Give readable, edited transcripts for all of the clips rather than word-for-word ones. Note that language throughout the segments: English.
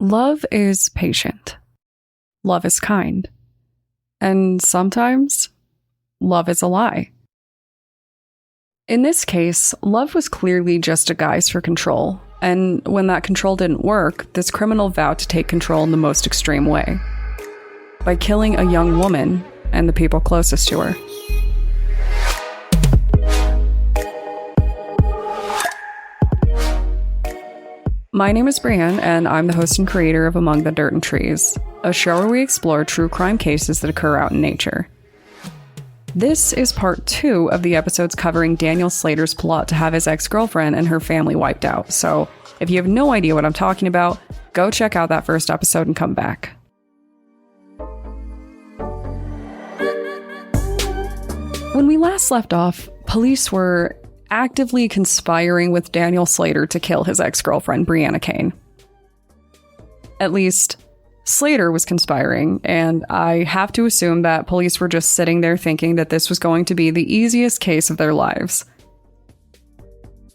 Love is patient. Love is kind. And sometimes, love is a lie. In this case, love was clearly just a guise for control, and when that control didn't work, this criminal vowed to take control in the most extreme way. By killing a young woman and the people closest to her. My name is Brianne, and I'm the host and creator of Among the Dirt and Trees, a show where we explore true crime cases that occur out in nature. This is part 2 of the episodes covering Daniel Slater's plot to have his ex-girlfriend and her family wiped out, so if you have no idea what I'm talking about, go check out that first episode and come back. When we last left off, police were actively conspiring with Daniel Slater to kill his ex-girlfriend, Brianna Kane. At least, Slater was conspiring, and I have to assume that police were just sitting there thinking that this was going to be the easiest case of their lives.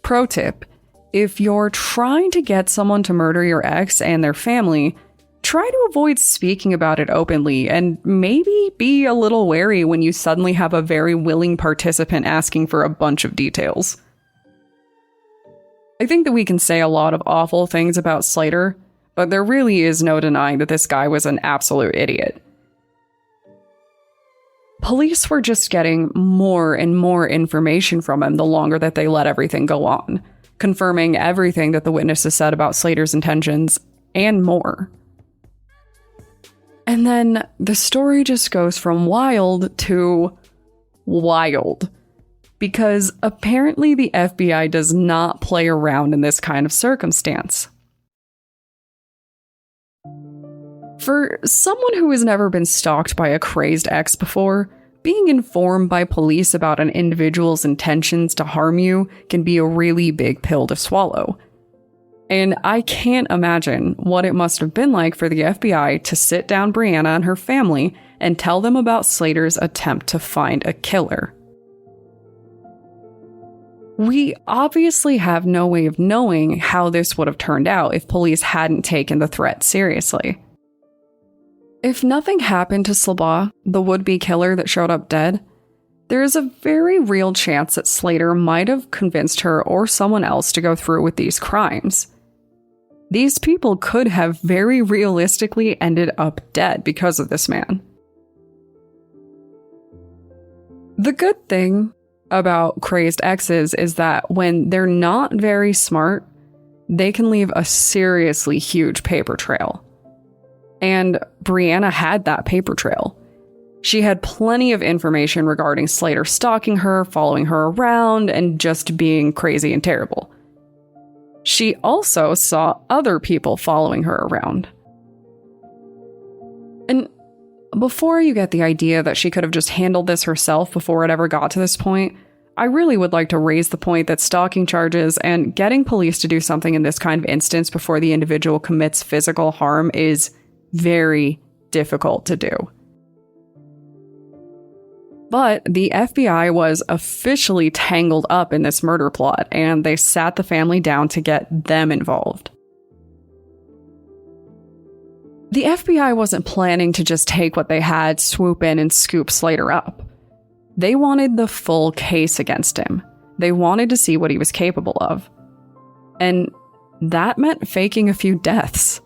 Pro tip: if you're trying to get someone to murder your ex and their family, try to avoid speaking about it openly, and maybe be a little wary when you suddenly have a very willing participant asking for a bunch of details. I think that we can say a lot of awful things about Slater, but there really is no denying that this guy was an absolute idiot. Police were just getting more and more information from him the longer that they let everything go on, confirming everything that the witnesses said about Slater's intentions, and more. And then the story just goes from wild to wild, because apparently the FBI does not play around in this kind of circumstance. For someone who has never been stalked by a crazed ex before, being informed by police about an individual's intentions to harm you can be a really big pill to swallow. And I can't imagine what it must have been like for the FBI to sit down Brianna and her family and tell them about Slater's attempt to find a killer. We obviously have no way of knowing how this would have turned out if police hadn't taken the threat seriously. If nothing happened to Slabaugh, the would-be killer that showed up dead, there is a very real chance that Slater might have convinced her or someone else to go through with these crimes. These people could have very realistically ended up dead because of this man. The good thing about crazed exes is that when they're not very smart, they can leave a seriously huge paper trail. And Brianna had that paper trail. She had plenty of information regarding Slater stalking her, following her around, and just being crazy and terrible. She also saw other people following her around. And before you get the idea that she could have just handled this herself before it ever got to this point, I really would like to raise the point that stalking charges and getting police to do something in this kind of instance before the individual commits physical harm is very difficult to do. But the FBI was officially tangled up in this murder plot, and they sat the family down to get them involved. The FBI wasn't planning to just take what they had, swoop in, and scoop Slater up. They wanted the full case against him. They wanted to see what he was capable of. And that meant faking a few deaths.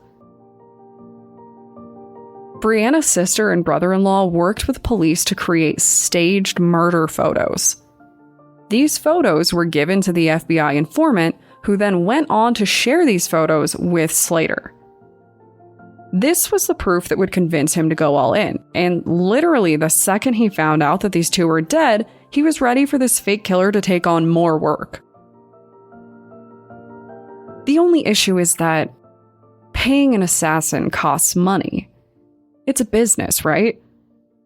Brianna's sister and brother-in-law worked with police to create staged murder photos. These photos were given to the FBI informant, who then went on to share these photos with Slater. This was the proof that would convince him to go all in, and literally the second he found out that these two were dead, he was ready for this fake killer to take on more work. The only issue is that paying an assassin costs money. It's a business, right?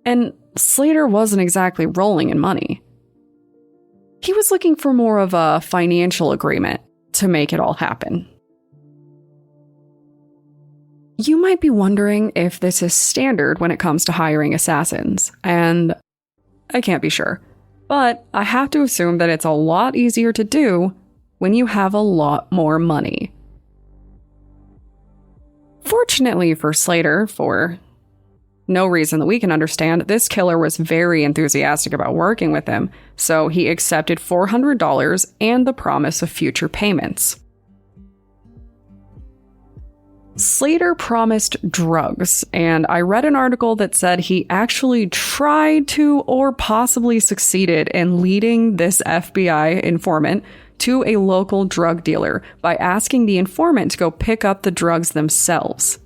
And Slater wasn't exactly rolling in money. He was looking for more of a financial agreement to make it all happen. You might be wondering if this is standard when it comes to hiring assassins, and I can't be sure. But I have to assume that it's a lot easier to do when you have a lot more money. Fortunately for Slater, for no reason that we can understand, this killer was very enthusiastic about working with him, so he accepted $400 and the promise of future payments. Slater promised drugs, and I read an article that said he actually tried to or possibly succeeded in leading this FBI informant to a local drug dealer by asking the informant to go pick up the drugs themselves.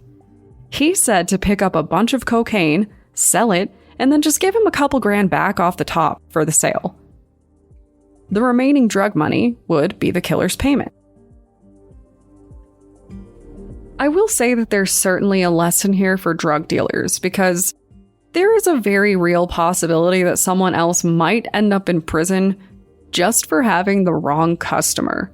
He said to pick up a bunch of cocaine, sell it, and then just give him a couple grand back off the top for the sale. The remaining drug money would be the killer's payment. I will say that there's certainly a lesson here for drug dealers, because there is a very real possibility that someone else might end up in prison just for having the wrong customer.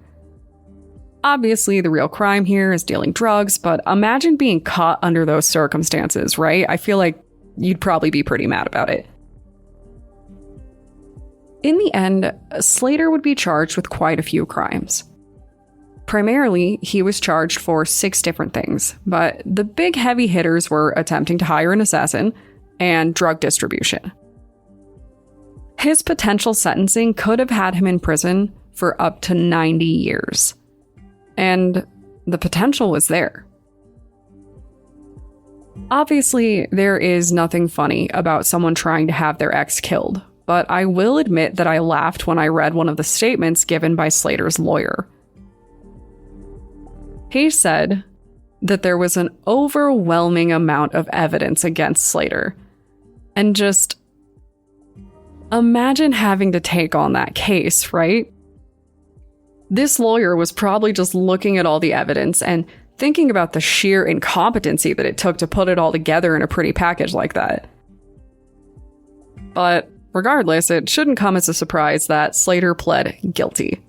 Obviously, the real crime here is dealing drugs, but imagine being caught under those circumstances, right? I feel like you'd probably be pretty mad about it. In the end, Slater would be charged with quite a few crimes. Primarily, he was charged for 6 different things, but the big heavy hitters were attempting to hire an assassin and drug distribution. His potential sentencing could have had him in prison for up to 90 years. And the potential was there. Obviously, there is nothing funny about someone trying to have their ex killed, but I will admit that I laughed when I read one of the statements given by Slater's lawyer. He said that there was an overwhelming amount of evidence against Slater. And just imagine having to take on that case, right? This lawyer was probably just looking at all the evidence and thinking about the sheer incompetency that it took to put it all together in a pretty package like that. But regardless, it shouldn't come as a surprise that Slater pled guilty.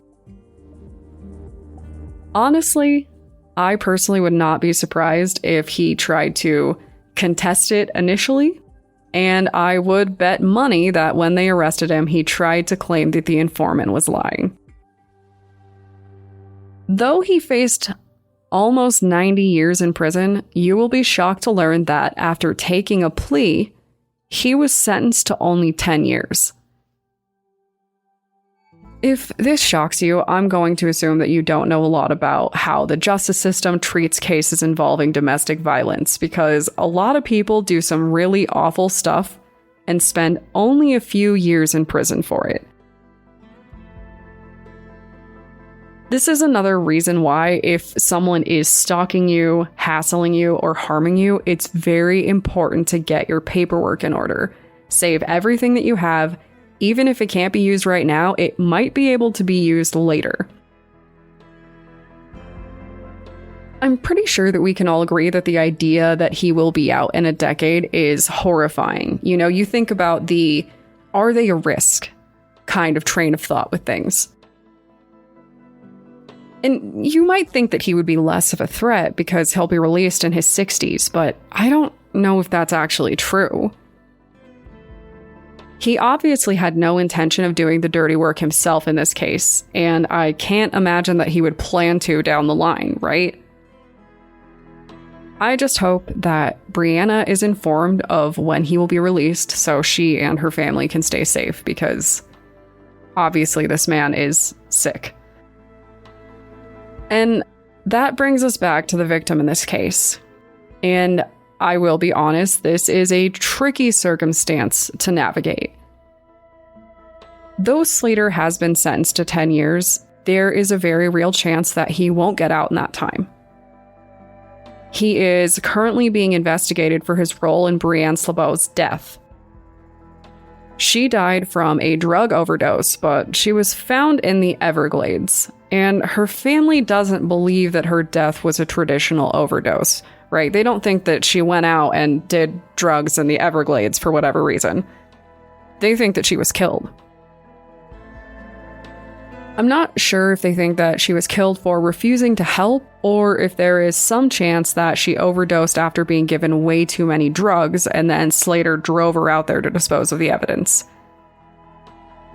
Honestly, I personally would not be surprised if he tried to contest it initially, and I would bet money that when they arrested him, he tried to claim that the informant was lying. Though he faced almost 90 years in prison, you will be shocked to learn that after taking a plea, he was sentenced to only 10 years. If this shocks you, I'm going to assume that you don't know a lot about how the justice system treats cases involving domestic violence, because a lot of people do some really awful stuff and spend only a few years in prison for it. This is another reason why if someone is stalking you, hassling you, or harming you, it's very important to get your paperwork in order. Save everything that you have. Even if it can't be used right now, it might be able to be used later. I'm pretty sure that we can all agree that the idea that he will be out in a decade is horrifying. You know, you think about the "are they a risk" kind of train of thought with things. And you might think that he would be less of a threat because he'll be released in his 60s, but I don't know if that's actually true. He obviously had no intention of doing the dirty work himself in this case, and I can't imagine that he would plan to down the line, right? I just hope that Brianna is informed of when he will be released so she and her family can stay safe, because obviously this man is sick. And that brings us back to the victim in this case. And I will be honest, this is a tricky circumstance to navigate. Though Slater has been sentenced to 10 years, there is a very real chance that he won't get out in that time. He is currently being investigated for his role in Brianne Slabaugh's death. She died from a drug overdose, but she was found in the Everglades, and her family doesn't believe that her death was a traditional overdose. Right? They don't think that she went out and did drugs in the Everglades for whatever reason. They think that she was killed. I'm not sure if they think that she was killed for refusing to help, or if there is some chance that she overdosed after being given way too many drugs and then Slater drove her out there to dispose of the evidence.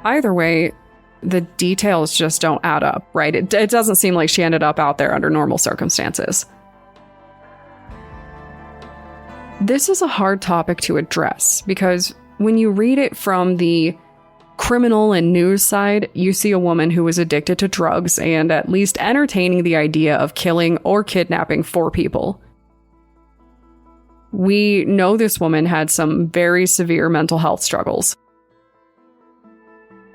Either way, the details just don't add up, right? It doesn't seem like she ended up out there under normal circumstances. This is a hard topic to address because when you read it from the criminal and news side, you see a woman who was addicted to drugs and at least entertaining the idea of killing or kidnapping 4 people. We know this woman had some very severe mental health struggles.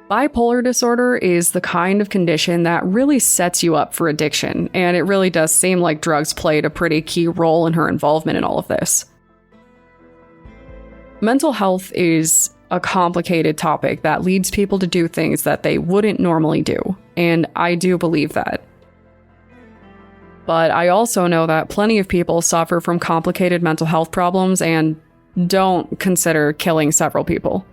Bipolar disorder is the kind of condition that really sets you up for addiction, and it really does seem like drugs played a pretty key role in her involvement in all of this. Mental health is a complicated topic that leads people to do things that they wouldn't normally do, and I do believe that. But I also know that plenty of people suffer from complicated mental health problems and don't consider killing several people.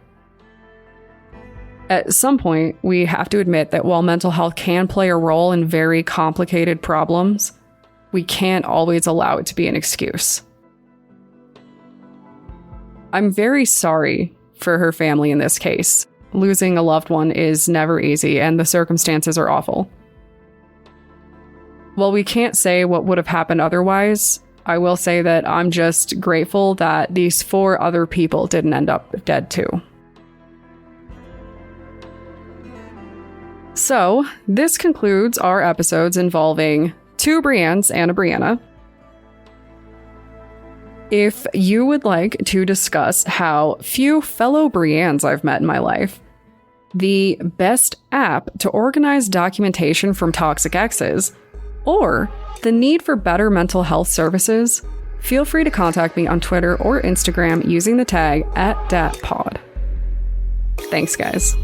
At some point, we have to admit that while mental health can play a role in very complicated problems, we can't always allow it to be an excuse. I'm very sorry for her family in this case. Losing a loved one is never easy, and the circumstances are awful. While we can't say what would have happened otherwise, I will say that I'm just grateful that these 4 other people didn't end up dead too. So, this concludes our episodes involving 2 Briannes and a Brianna. If you would like to discuss how few fellow Briannes I've met in my life, the best app to organize documentation from toxic exes, or the need for better mental health services, feel free to contact me on Twitter or Instagram using the tag @datpod. Thanks, guys.